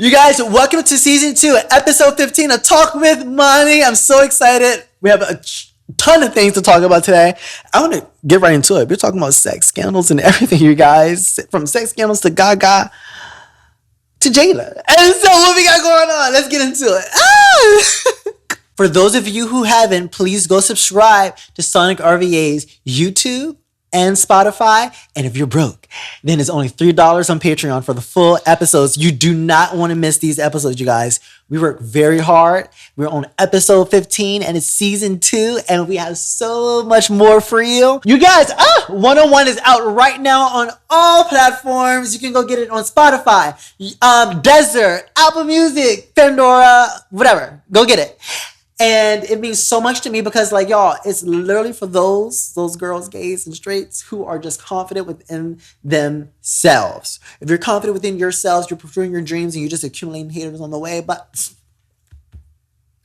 You guys, welcome to season 2, episode 15 of Talk with Money. I'm so excited. We have a ton of things to talk about today. I want to get right into it. We're talking about sex scandals and everything, you guys. From sex scandals to Gaga to Jada. And so what we got going on? Let's get into it. For those of you who haven't, please go subscribe to SONIQ RVA's YouTube and Spotify. And if you're broke, then it's only $3 on Patreon for the full episodes. You do not want to miss these episodes, you guys. We work very hard. We're on episode 15 and it's season 2 and we have so much more for you. You guys, 101 is out right now on all platforms. You can go get it on Spotify, Desert, Apple Music, Pandora, whatever. Go get it. And it means so much to me because, like, y'all, it's literally for those girls, gays, and straights who are just confident within themselves. If you're confident within yourselves, you're pursuing your dreams, and you're just accumulating haters on the way, but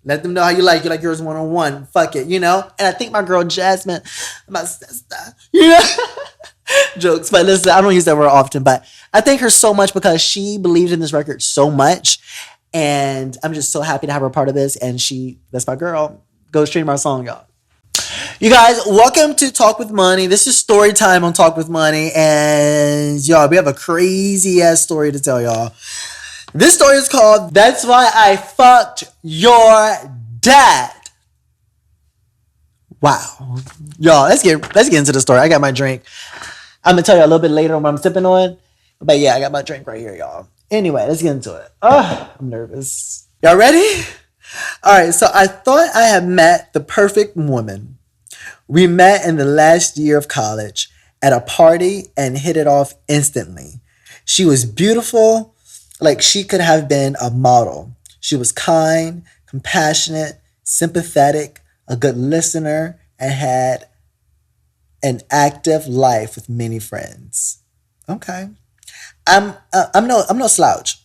let them know how you like yours one-on-one. Fuck it, you know? And I think my girl Jasmine, my sister, you know? Jokes, but listen, I don't use that word often, but I thank her so much because she believed in this record so much. And I'm just so happy to have her part of this. And that's my girl. Go stream our song, y'all. You guys, welcome to Talk with Money. This is story time on Talk with Money. And y'all, we have a crazy ass story to tell y'all. This story is called That's Why I Fucked Your Dad. Wow. Y'all, let's get into the story. I got my drink. I'm going to tell you a little bit later what I'm sipping on. But yeah, I got my drink right here, y'all. Anyway, let's get into it. I'm nervous. Y'all ready? All right, so I thought I had met the perfect woman. We met in the last year of college at a party and hit it off instantly. She was beautiful, like she could have been a model. She was kind, compassionate, sympathetic, a good listener, and had an active life with many friends. Okay. I'm no slouch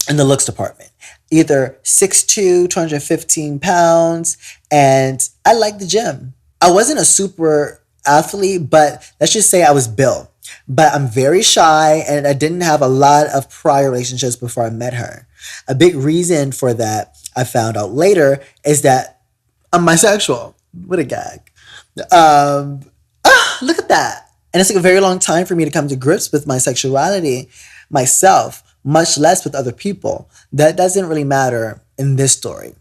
in the looks department. Either 6'2", 215 pounds, and I like the gym. I wasn't a super athlete, but let's just say I was built. But I'm very shy, and I didn't have a lot of prior relationships before I met her. A big reason for that, I found out later, is that I'm bisexual. What a gag. Look at that. And it's like a very long time for me to come to grips with my sexuality myself, much less with other people. That doesn't really matter in this story,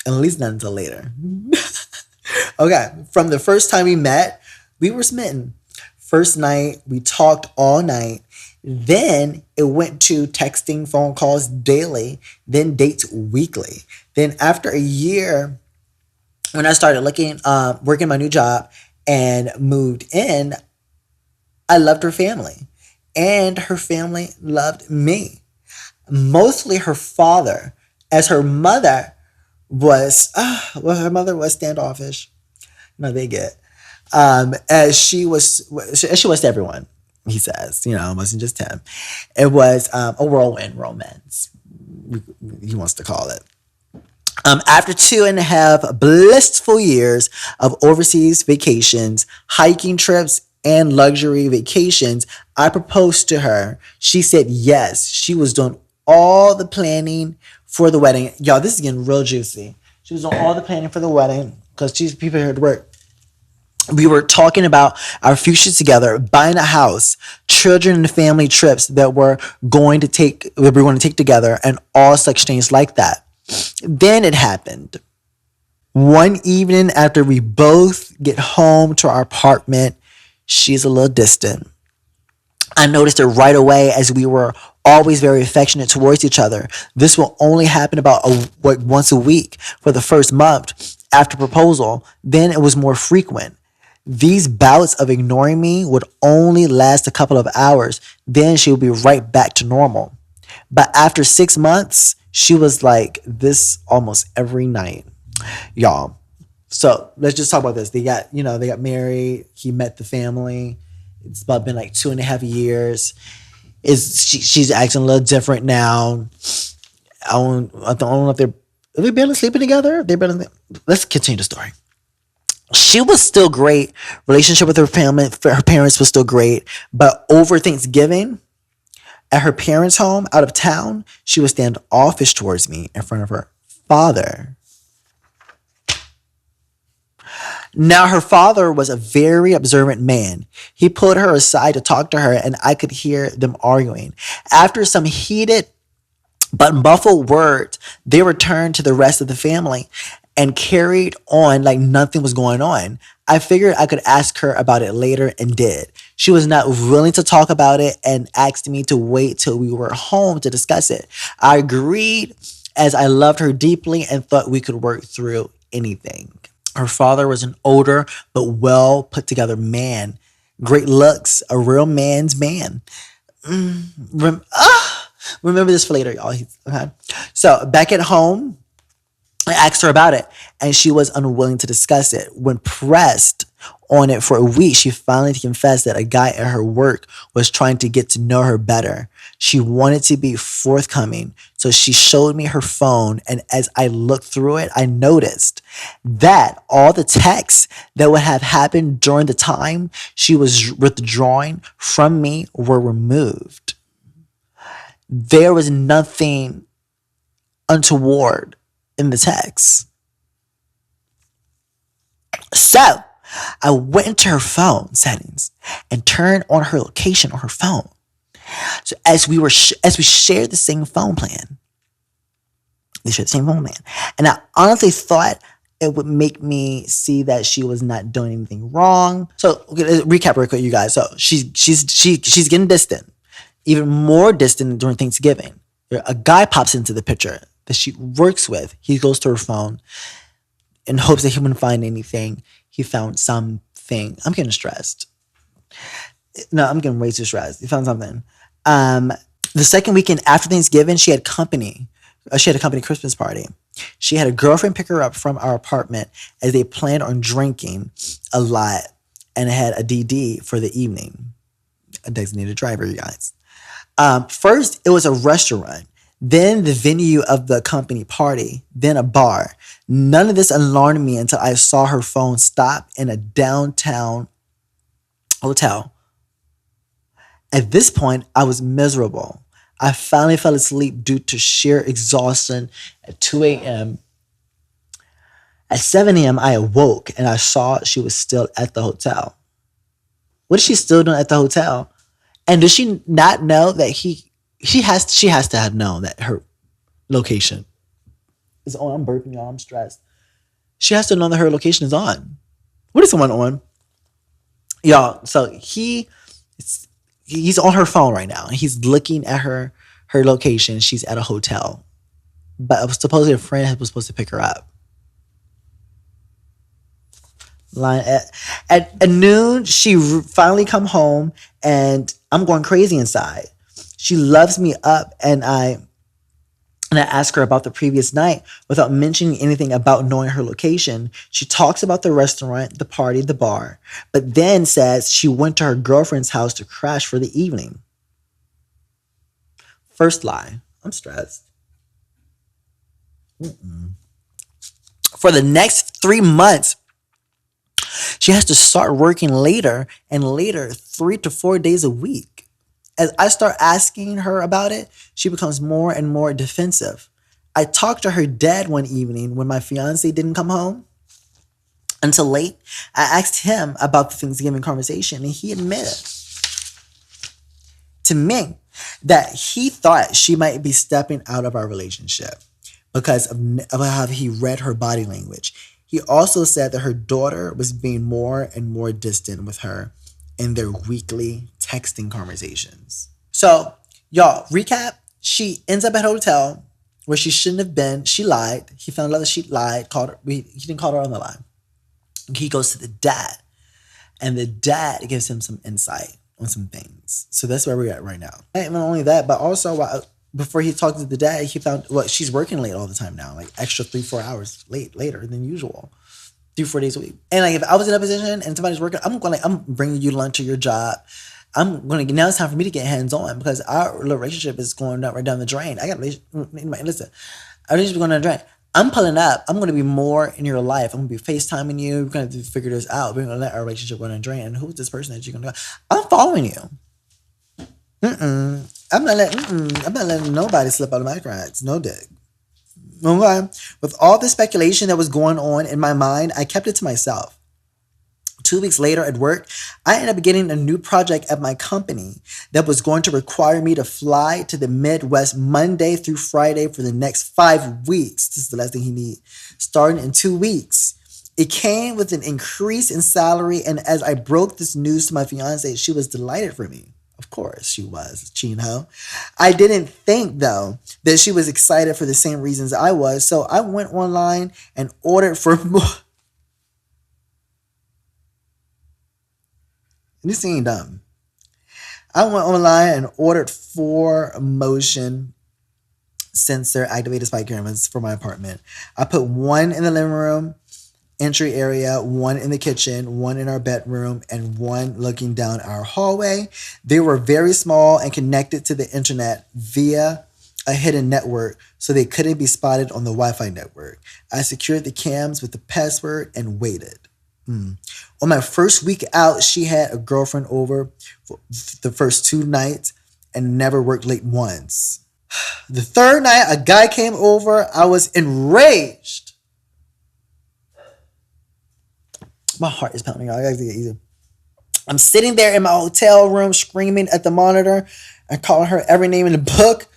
at least not until later. Okay, from the first time we met, we were smitten. First night, we talked all night. Then it went to texting, phone calls daily, then dates weekly. Then after a year, when I started working my new job and moved in, I loved her family, and her family loved me. Mostly her father, as her mother was, standoffish. No, they get. As she was to everyone, he says, you know, it wasn't just him. It was a whirlwind romance, he wants to call it. After 2.5 blissful years of overseas vacations, hiking trips, and luxury vacations, I proposed to her. She said yes. She was doing all the planning for the wedding. Y'all, this is getting real juicy. She was doing all the planning for the wedding because she's prepared to work. We were talking about our future together, buying a house, children and family trips that we're going to take together, and all such things like that. Then it happened. One evening after we both get home to our apartment, she's a little distant. I noticed it right away as we were always very affectionate towards each other. This will only happen about once a week for the first month after proposal. Then it was more frequent. These bouts of ignoring me would only last a couple of hours. Then she would be right back to normal. But after 6 months, she was like this almost every night. Y'all. So let's just talk about this. They got married. He met the family. It's about been like 2.5 years. She's acting a little different now. I don't know if are they barely sleeping together? Let's continue the story. She was still great. Relationship with her family, her parents was still great. But over Thanksgiving, At her parents' home out of town, she was standoffish towards me in front of her father. Now, her father was a very observant man. He pulled her aside to talk to her, and I could hear them arguing. After some heated but muffled words, they returned to the rest of the family and carried on like nothing was going on. I figured I could ask her about it later and did. She was not willing to talk about it and asked me to wait till we were home to discuss it. I agreed as I loved her deeply and thought we could work through anything. Her father was an older but well put together man. Great looks, a real man's man. Remember this for later, y'all. Okay. So back at home, I asked her about it, and she was unwilling to discuss it. When pressed on it for a week, she finally confessed that a guy at her work was trying to get to know her better. She wanted to be forthcoming, so she showed me her phone, and as I looked through it, I noticed that all the texts that would have happened during the time she was withdrawing from me were removed. There was nothing untoward in the text. So I went into her phone settings and turned on her location on her phone. So as we shared the same phone plan, and I honestly thought it would make me see that she was not doing anything wrong. So okay, recap real quick, you guys. So she's getting distant, even more distant during Thanksgiving. A guy pops into the picture that she works with. He goes to her phone in hopes that he wouldn't find anything. He found something. I'm getting stressed. No, I'm getting way too stressed. He found something. The second weekend after Thanksgiving, she had company. She had a company Christmas party. She had a girlfriend pick her up from our apartment as they planned on drinking a lot and had a DD for the evening. A designated driver, you guys. First, it was a restaurant, then the venue of the company party, then a bar. None of this alarmed me until I saw her phone stop in a downtown hotel. At this point, I was miserable. I finally fell asleep due to sheer exhaustion at 2 a.m. At 7 a.m., I awoke and I saw she was still at the hotel. What is she still doing at the hotel? And does she not know that she has to have known that her location is on? I'm burping, y'all. I'm stressed. She has to know that her location is on. What is someone on? Y'all, so he's on her phone right now. He's looking at her location. She's at a hotel. But supposedly a friend was supposed to pick her up. At noon, she finally come home, and I'm going crazy inside. She loves me up, and I ask her about the previous night without mentioning anything about knowing her location. She talks about the restaurant, the party, the bar, but then says she went to her girlfriend's house to crash for the evening. First lie. I'm stressed. For the next 3 months, she has to start working later and later, 3 to 4 days a week. As I start asking her about it, she becomes more and more defensive. I talked to her dad one evening when my fiance didn't come home until late. I asked him about the Thanksgiving conversation, and he admitted to me that he thought she might be stepping out of our relationship because of how he read her body language. He also said that her daughter was being more and more distant with her in their weekly texting conversations. So, y'all, recap. She ends up at a hotel where she shouldn't have been. She lied. He found out that she lied. He didn't call her on the line. He goes to the dad, and the dad gives him some insight on some things. So that's where we're at right now. And not only that, but also before he talked to the dad, he found she's working late all the time now, like extra 3-4 hours later than usual. 3-4 days a week. And like if I was in a position and somebody's working, I'm bringing you lunch to your job. Now it's time for me to get hands on because our relationship is going right down the drain. Listen, our relationship is going down the drain. I'm pulling up. I'm going to be more in your life. I'm going to be FaceTiming you. We're going to figure this out. We're going to let our relationship go down the drain. And who's this person that you're going to go? I'm following you. I'm not letting nobody slip out of my cracks. No dick. Okay. With all the speculation that was going on in my mind, I kept it to myself. 2 weeks later at work, I ended up getting a new project at my company that was going to require me to fly to the Midwest Monday through Friday for the next 5 weeks. This is the last thing he needs. Starting in 2 weeks. It came with an increase in salary, and as I broke this news to my fiance, she was delighted for me. Of course she was, Chino. I didn't think, though, that she was excited for the same reasons I was, so I went online and ordered for more. This ain't dumb. I went online and ordered 4 motion sensor activated spike cameras for my apartment. I put 1 in the living room entry area, 1 in the kitchen, 1 in our bedroom, and 1 looking down our hallway. They were very small and connected to the internet via a hidden network, so they couldn't be spotted on the Wi-Fi network. I secured the cams with the password and waited. On my first week out, she had a girlfriend over for the first 2 nights and never worked late once. The 3rd night, a guy came over. I was enraged. My heart is pounding. I gotta get easy. I'm sitting there in my hotel room screaming at the monitor and calling her every name in the book.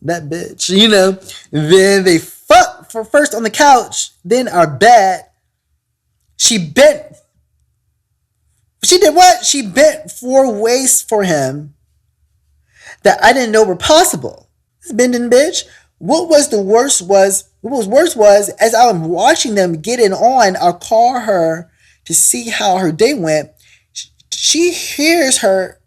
That bitch, Then they fucked for first on the couch, then our bed. She did what? She bent 4 ways for him that I didn't know were possible. This bending bitch. What was worse was, as I'm watching them getting on, I'll call her to see how her day went. She hears her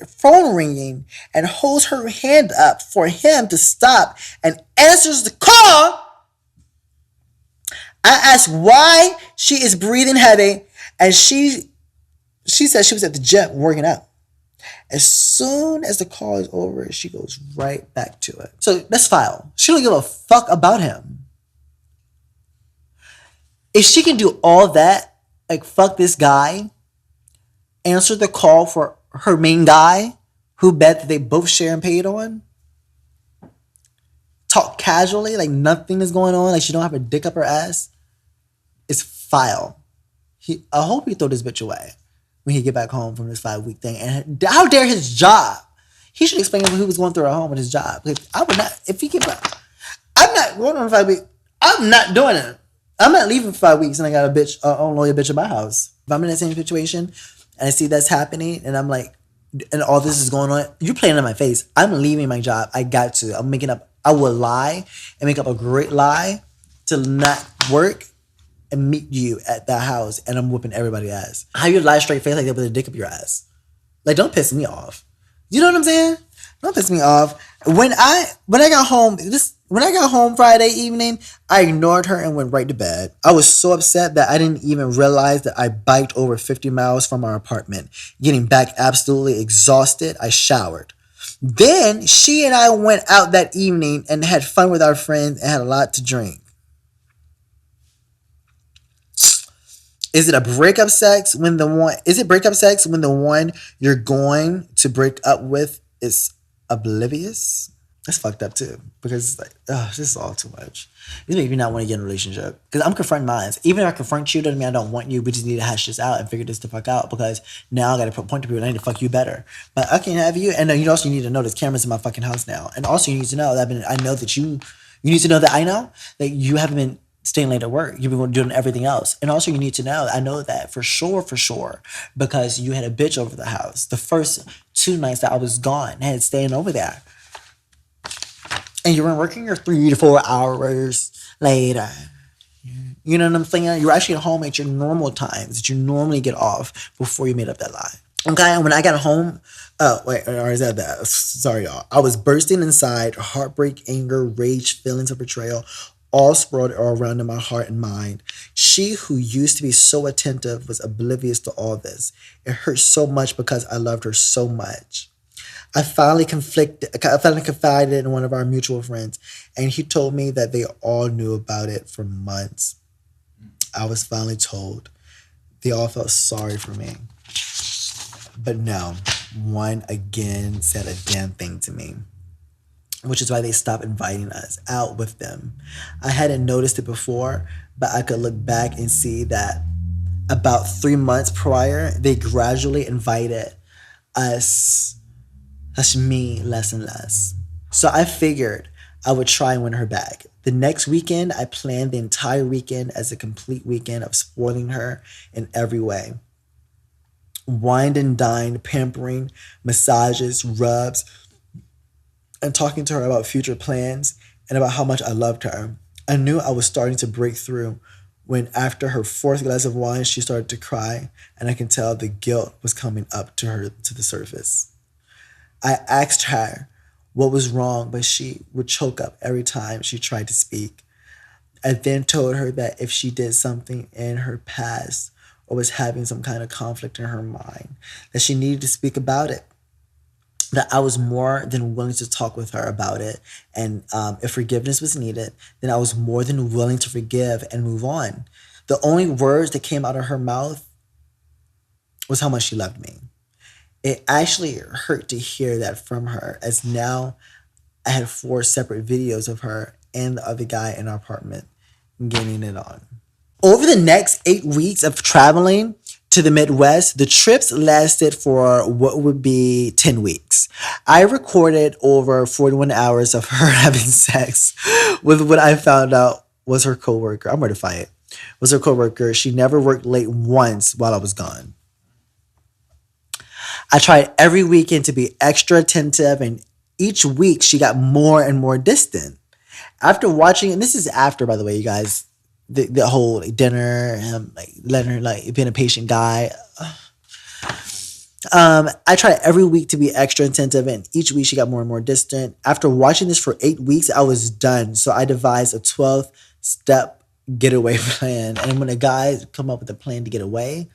phone ringing and holds her hand up for him to stop and answers the call. I asked why she is breathing heavy, and she said she was at the gym working out. As soon as the call is over, she goes right back to it. So let's file. She don't give a fuck about him. If she can do all that, like fuck this guy, answer the call for her main guy, who bet that they both share and paid on, talk casually, like nothing is going on, like she don't have a dick up her ass, it's file. I hope he throw this bitch away when he get back home from this 5-week thing. And how dare his job? He should explain what he was going through at home with his job. Like, I would not, if he get back, I'm not going on 5 weeks. I'm not doing it. I'm not leaving for 5 weeks and I got a unloyal bitch in my house. If I'm in that same situation and I see that's happening and I'm like, and all this is going on, you're playing in my face. I'm leaving my job. I got to. I will lie and make up a great lie to not work and meet you at that house, and I'm whooping everybody's ass. How you lie straight face like that with a dick up your ass? Like, don't piss me off. You know what I'm saying? Don't piss me off. When I got home Friday evening, I ignored her and went right to bed. I was so upset that I didn't even realize that I biked over 50 miles from our apartment. Getting back absolutely exhausted, I showered. Then she and I went out that evening and had fun with our friends and had a lot to drink. Is it breakup sex when the one you're going to break up with is oblivious? That's fucked up too. Because it's like, this is all too much. This makes me not want to get in a relationship. Because I'm confronting mine. Even if I confront you, doesn't mean I don't want you. We just need to hash this out and figure this the fuck out. Because now I got to point to people and I need to fuck you better. But I can't have you. And then you also need to know there's cameras in my fucking house now. And also you need to know that you need to know that I know that you haven't been staying late at work. You've been doing everything else. And also you need to know, I know that for sure, because you had a bitch over the house. The first 2 nights that I was gone, I had staying over there. And you weren't working your 3 to 4 hours later. You know what I'm saying? You're actually at home at your normal times that you normally get off before you made up that lie. Okay, and when I got home, sorry y'all. I was bursting inside, heartbreak, anger, rage, feelings of betrayal, all sprawled all around in my heart and mind. She who used to be so attentive was oblivious to all this. It hurt so much because I loved her so much. I finally confided in one of our mutual friends, and he told me that they all knew about it for months. I was finally told. They all felt sorry for me. But no, one again said a damn thing to me, which is why they stopped inviting us out with them. I hadn't noticed it before, but I could look back and see that about 3 months prior, they gradually invited us, that's me, less and less. So I figured I would try and win her back. The next weekend, I planned the entire weekend as a complete weekend of spoiling her in every way. Wined and dined, pampering, massages, rubs, and talking to her about future plans and about how much I loved her. I knew I was starting to break through when, after her fourth glass of wine, she started to cry, and I can tell the guilt was coming up to her to the surface. I asked her what was wrong, but she would choke up every time she tried to speak. I then told her that if she did something in her past or was having some kind of conflict in her mind, that she needed to speak about it. That I was more than willing to talk with her about it. And if forgiveness was needed, then I was more than willing to forgive and move on. The only words that came out of her mouth was how much she loved me. It actually hurt to hear that from her, as now I had 4 separate videos of her and the other guy in our apartment getting it on. Over the next 8 weeks of traveling to the Midwest, the trips lasted for what would be 10 weeks. I recorded over 41 hours of her having sex with what I found out was her coworker. I'm mortified. Was her coworker. She never worked late once while I was gone. I tried every weekend to be extra attentive, and each week she got more and more distant. After watching, and this is after, by the way, you guys, the whole dinner, letting her being a patient guy. I tried every week to be extra attentive, and each week she got more and more distant. After watching this for 8 weeks, I was done. So I devised a 12-step getaway plan. And when a guy come up with a plan to get away,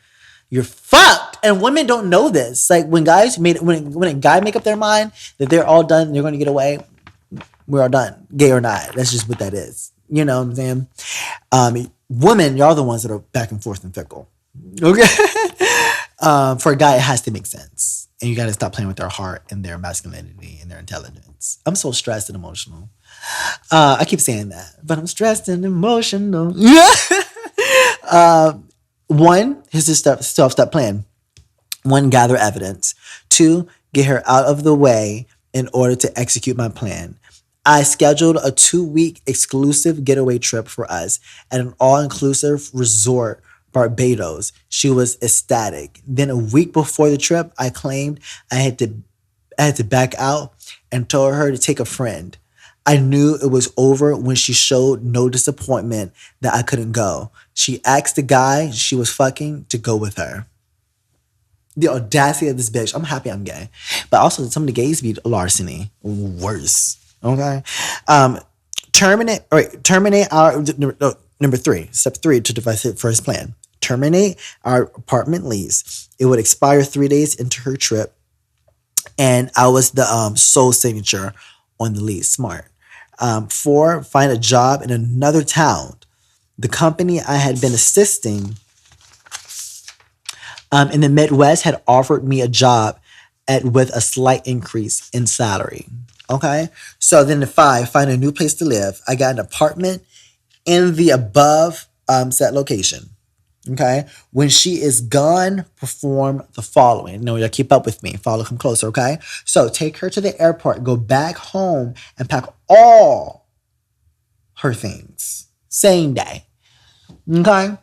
you're fucked. And women don't know this. Like when a guy make up their mind that they're all done, they're going to get away, we're all done, gay or not. That's just what that is. You know what I'm saying? Women, y'all the ones that are back and forth and fickle. Okay? For a guy, it has to make sense. And you got to stop playing with their heart and their masculinity and their intelligence. I'm so stressed and emotional. I keep saying that, but I'm stressed and emotional. One, here's this 12-step plan. 1, gather evidence. 2, get her out of the way in order to execute my plan. I scheduled a 2-week exclusive getaway trip for us at an all-inclusive resort, Barbados. She was ecstatic. Then a week before the trip, I claimed I had to back out and told her to take a friend. I knew it was over when she showed no disappointment that I couldn't go. She asked the guy she was fucking to go with her. The audacity of this bitch. I'm happy I'm gay. But also some of the gays be larceny. Worse. Okay? Terminate our... Number 3. Step 3 to devise it for his plan. Terminate our apartment lease. It would expire 3 days into her trip. And I was the sole signature on the lease. Smart. 4, find a job in another town. The company I had been assisting in the Midwest had offered me a job with a slight increase in salary. Okay? So then the 5, find a new place to live. I got an apartment in the above set location. Okay? When she is gone, perform the following. No, you'll keep up with me. Come closer, okay? So take her to the airport, go back home, and pack all her things. Same day. Okay?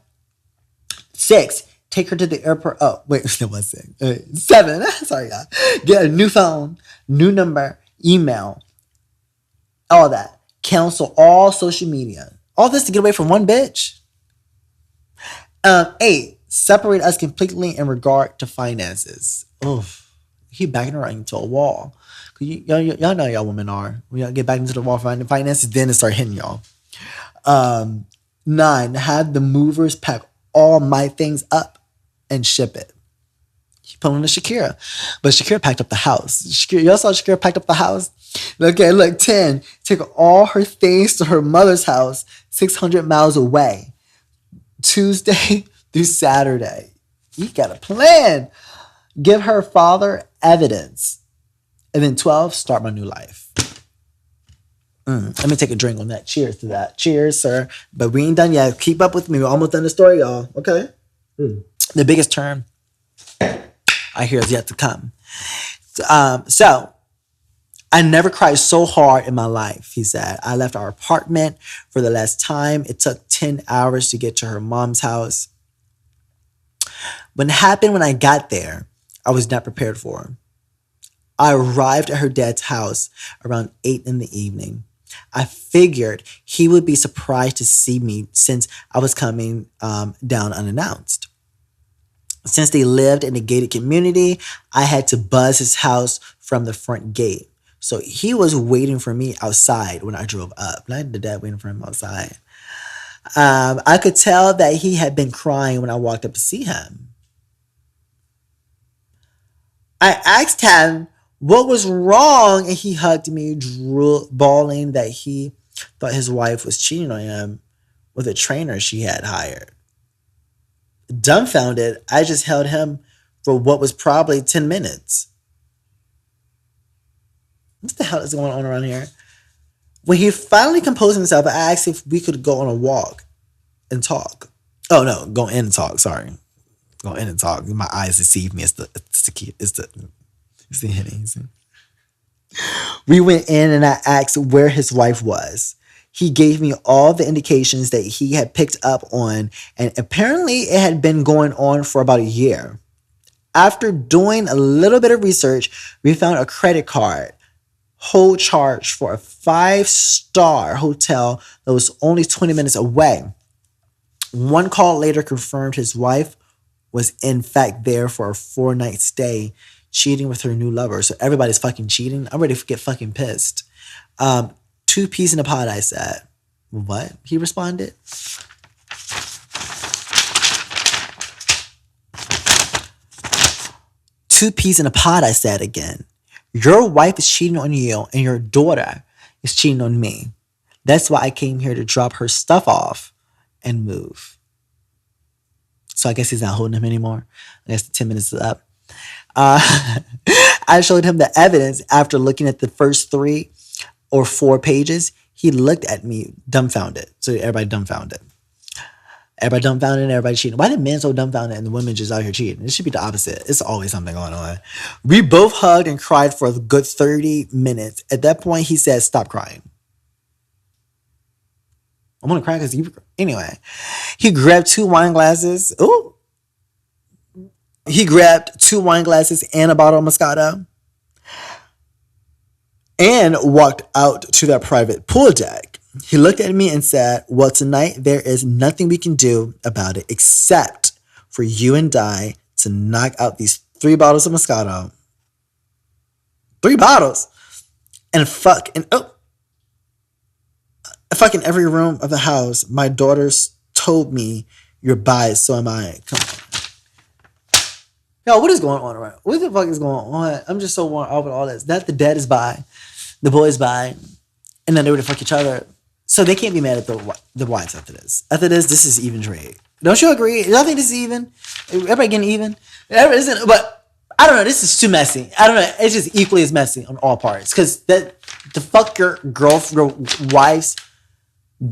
6, take her to the airport. Oh, wait, that was 6. 7, sorry, y'all. Get a new phone, new number, email, all that. Cancel all social media. All this to get away from one bitch. 8, separate us completely in regard to finances. Oof. He backing her into a wall. Y'all know y'all women are. When y'all get back into the wall for finances, then it start hitting y'all. 9, have the movers pack all my things up and ship it. He pulling to Shakira. But Shakira packed up the house. Y'all saw Shakira packed up the house? Okay, look, 10, take all her things to her mother's house 600 miles away. Tuesday through Saturday. You got a plan. Give her father evidence. And then 12, start my new life. Let me take a drink on that. Cheers to that. Cheers, sir. But we ain't done yet. Keep up with me. We're almost done the story, y'all. Okay? The biggest turn I hear is yet to come. So, I never cried so hard in my life, he said. I left our apartment for the last time. It took 10 hours to get to her mom's house. What happened when I got there, I was not prepared for. I arrived at her dad's house around 8 in the evening. I figured he would be surprised to see me since I was coming down unannounced. Since they lived in a gated community, I had to buzz his house from the front gate. So he was waiting for me outside when I drove up. And I had the dad waiting for him outside. I could tell that he had been crying when I walked up to see him. I asked him what was wrong, and he hugged me, bawling that he thought his wife was cheating on him with a trainer she had hired. Dumbfounded, I just held him for what was probably 10 minutes. What the hell is going on around here? When he finally composed himself, I asked if we could go on a walk and talk. Oh no, go in and talk. Sorry, go in and talk. My eyes deceive me. It's the hitting. We went in and I asked where his wife was. He gave me all the indications that he had picked up on, and apparently it had been going on for about a year. After doing a little bit of research, we found a credit card whole charge for a 5-star hotel that was only 20 minutes away. One call later confirmed his wife was in fact there for a 4-night stay, cheating with her new lover. So everybody's fucking cheating. I'm ready to get fucking pissed. 2 peas in a pod, I said. What? He responded. Two peas in a pod, I said again. Your wife is cheating on you and your daughter is cheating on me. That's why I came here to drop her stuff off and move. So I guess he's not holding him anymore. I guess the 10 minutes is up. I showed him the evidence after looking at the first 3 or 4 pages. He looked at me dumbfounded. So everybody dumbfounded. Everybody dumbfounded and everybody cheating. Why the men so dumbfounded and the women just out here cheating? It should be the opposite. It's always something going on. We both hugged and cried for a good 30 minutes. At that point, he said, stop crying. I'm going to cry because you... Anyway, he grabbed 2 wine glasses. Ooh. He grabbed 2 wine glasses and a bottle of Moscato and walked out to that private pool deck. He looked at me and said, well, tonight there is nothing we can do about it except for you and I to knock out these 3 bottles of Moscato. 3 bottles. And fuck in every room of the house. My daughters told me you're bi, so am I. Come on. Yo, what is going on around? What the fuck is going on? I'm just so worn out with all this. That the dad is bi, the boy is bi, and then they would fuck each other. So they can't be mad at the wives after this. After this is even trade. Don't you agree? Y'all think this is even? Everybody getting even? Isn't, but I don't know. This is too messy. I don't know. It's just equally as messy on all parts. Because the fuck your wife's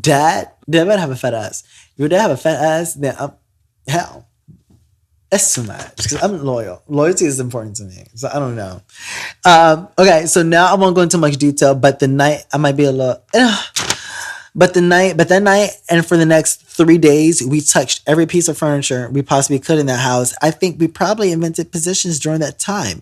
dad, they better have a fat ass. If your dad have a fat ass, then hell. That's too much. Because I'm loyal. Loyalty is important to me. So I don't know. Okay, so now I won't go into much detail, but the night I might be a little... But that night and for the next 3 days, we touched every piece of furniture we possibly could in that house. I think we probably invented positions during that time.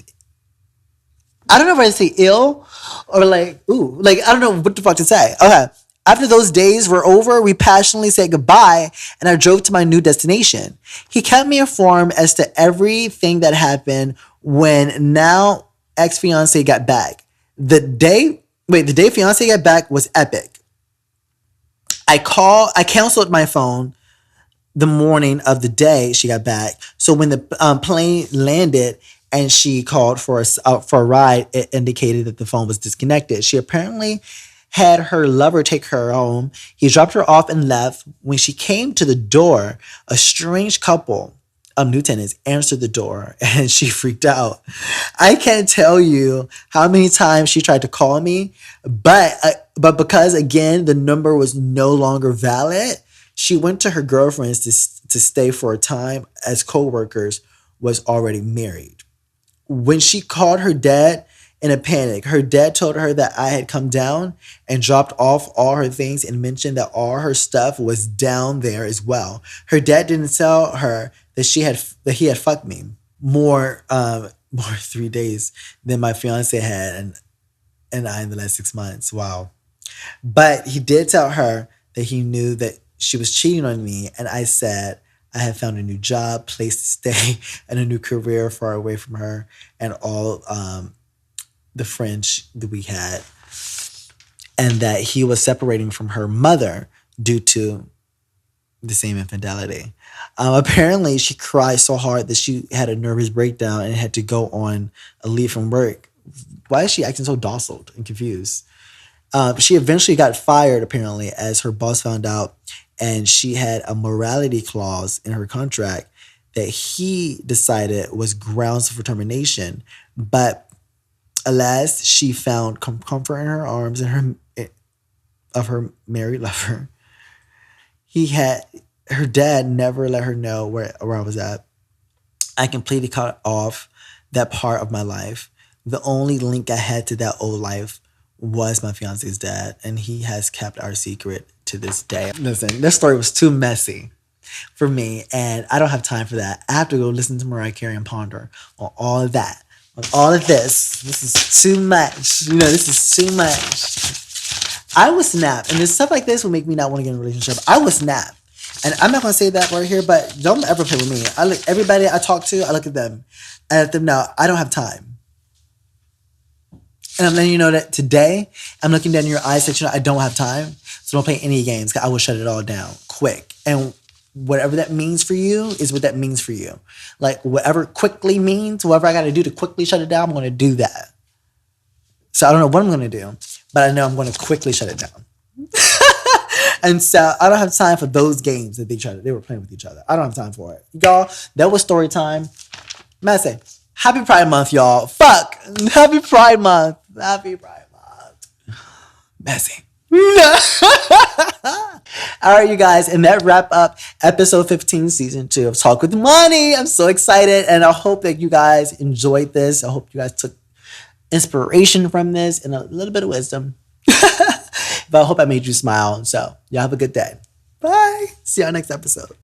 I don't know if I say ill or like, ooh, like, I don't know what the fuck to say. Okay. After those days were over, we passionately said goodbye and I drove to my new destination. He kept me informed as to everything that happened when now ex-fiance got back. The day fiance got back was epic. I canceled my phone the morning of the day she got back. So when the plane landed and she called for a ride, it indicated that the phone was disconnected. She apparently had her lover take her home. He dropped her off and left. When she came to the door, a strange couple new tenants answered the door and she freaked out. I can't tell you how many times she tried to call me, but because again the number was no longer valid, she went to her girlfriends to stay for a time as co-workers was already married. When she called her dad in a panic, her dad told her that I had come down and dropped off all her things and mentioned that all her stuff was down there as well. Her dad didn't tell her that he had fucked me more 3 days than my fiance had and I in the last 6 months. Wow. But he did tell her that he knew that she was cheating on me, and I said I had found a new job, place to stay, and a new career far away from her and all the friends that we had, and that he was separating from her mother due to the same infidelity. Apparently, she cried so hard that she had a nervous breakdown and had to go on a leave from work. Why is she acting so docile and confused? She eventually got fired, apparently, as her boss found out, and she had a morality clause in her contract that he decided was grounds for termination. But alas, she found comfort in her arms and of her married lover. He had her dad never let her know where I was at. I completely cut off that part of my life. The only link I had to that old life was my fiance's dad, and he has kept our secret to this day. Listen, this story was too messy for me, and I don't have time for that. I have to go listen to Mariah Carey and ponder on all of that, on all of this. This is too much. This is too much. I would snap, and this stuff like this will make me not want to get in a relationship. I would snap. And I'm not going to say that right here, but don't ever play with me. Everybody I talk to, I look at them. I let them know I don't have time. And I'm letting you know that today, I'm looking down in your eyes section. I don't have time. So don't play any games. I will shut it all down quick. And whatever that means for you is what that means for you. Like whatever quickly means, whatever I got to do to quickly shut it down, I'm going to do that. So I don't know what I'm going to do, but I know I'm going to quickly shut it down. And so I don't have time for those games that they were playing with each other. I don't have time for it. Y'all, that was story time. Messy. Happy Pride Month, y'all. Fuck. Happy Pride Month. Happy Pride Month. Messy. All right, you guys. And that wrap up episode 15, season 2 of Talk with Money. I'm so excited. And I hope that you guys enjoyed this. I hope you guys took inspiration from this and a little bit of wisdom. But I hope I made you smile. So y'all have a good day. Bye. See y'all next episode.